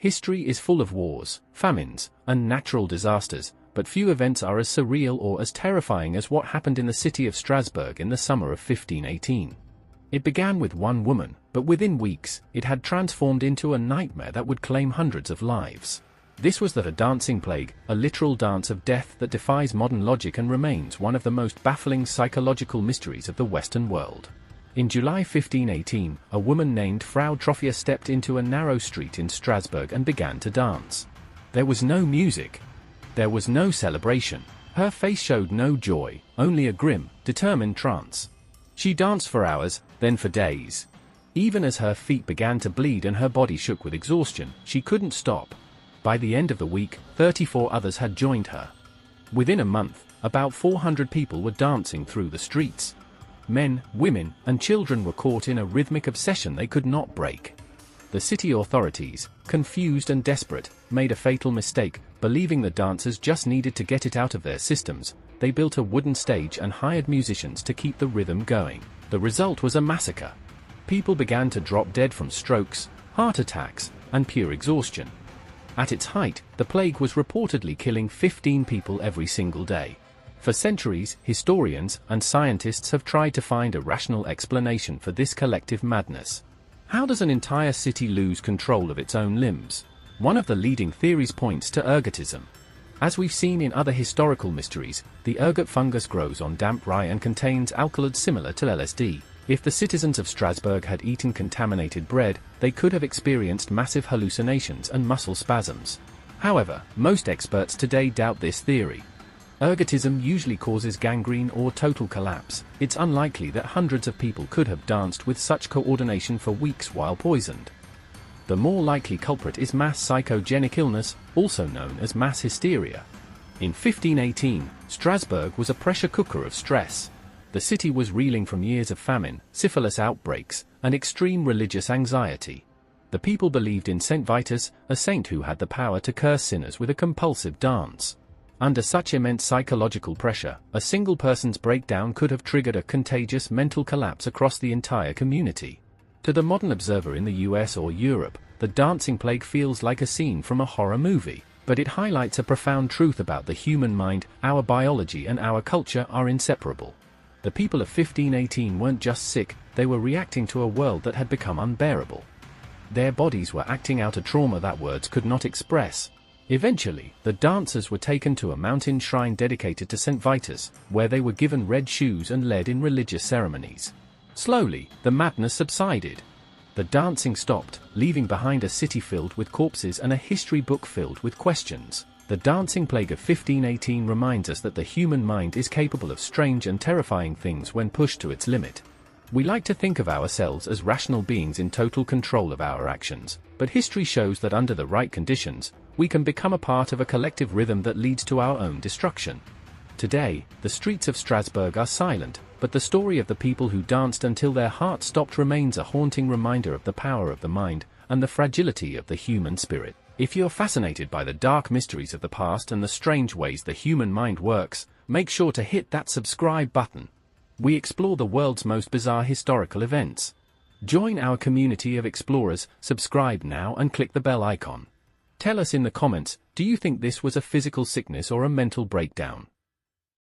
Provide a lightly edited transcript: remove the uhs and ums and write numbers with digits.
History is full of wars, famines, and natural disasters, but few events are as surreal or as terrifying as what happened in the city of Strasbourg in the summer of 1518. It began with one woman, but within weeks, it had transformed into a nightmare that would claim hundreds of lives. This was the dancing plague, a literal dance of death that defies modern logic and remains one of the most baffling psychological mysteries of the Western world. In July 1518, a woman named Frau Trophia stepped into a narrow street in Strasbourg and began to dance. There was no music. There was no celebration. Her face showed no joy, only a grim, determined trance. She danced for hours, then for days. Even as her feet began to bleed and her body shook with exhaustion, she couldn't stop. By the end of the week, 34 others had joined her. Within a month, about 400 people were dancing through the streets. Men, women, and children were caught in a rhythmic obsession they could not break. The city authorities, confused and desperate, made a fatal mistake, believing the dancers just needed to get it out of their systems. They built a wooden stage and hired musicians to keep the rhythm going. The result was a massacre. People began to drop dead from strokes, heart attacks, and pure exhaustion. At its height, the plague was reportedly killing 15 people every single day. For centuries, historians and scientists have tried to find a rational explanation for this collective madness. How does an entire city lose control of its own limbs? One of the leading theories points to ergotism. As we've seen in other historical mysteries, the ergot fungus grows on damp rye and contains alkaloids similar to LSD. If the citizens of Strasbourg had eaten contaminated bread, they could have experienced massive hallucinations and muscle spasms. However, most experts today doubt this theory. Ergotism usually causes gangrene or total collapse. It's unlikely that hundreds of people could have danced with such coordination for weeks while poisoned. The more likely culprit is mass psychogenic illness, also known as mass hysteria. In 1518, Strasbourg was a pressure cooker of stress. The city was reeling from years of famine, syphilis outbreaks, and extreme religious anxiety. The people believed in Saint Vitus, a saint who had the power to curse sinners with a compulsive dance. Under such immense psychological pressure, a single person's breakdown could have triggered a contagious mental collapse across the entire community. To the modern observer in the US or Europe, the dancing plague feels like a scene from a horror movie, but it highlights a profound truth about the human mind. Our biology and our culture are inseparable. The people of 1518 weren't just sick, they were reacting to a world that had become unbearable. Their bodies were acting out a trauma that words could not express. Eventually, the dancers were taken to a mountain shrine dedicated to St. Vitus, where they were given red shoes and led in religious ceremonies. Slowly, the madness subsided. The dancing stopped, leaving behind a city filled with corpses and a history book filled with questions. The dancing plague of 1518 reminds us that the human mind is capable of strange and terrifying things when pushed to its limit. We like to think of ourselves as rational beings in total control of our actions, but history shows that under the right conditions, we can become a part of a collective rhythm that leads to our own destruction. Today, the streets of Strasbourg are silent, but the story of the people who danced until their heart stopped remains a haunting reminder of the power of the mind and the fragility of the human spirit. If you're fascinated by the dark mysteries of the past and the strange ways the human mind works, make sure to hit that subscribe button. We explore the world's most bizarre historical events. Join our community of explorers, subscribe now and click the bell icon. Tell us in the comments, do you think this was a physical sickness or a mental breakdown?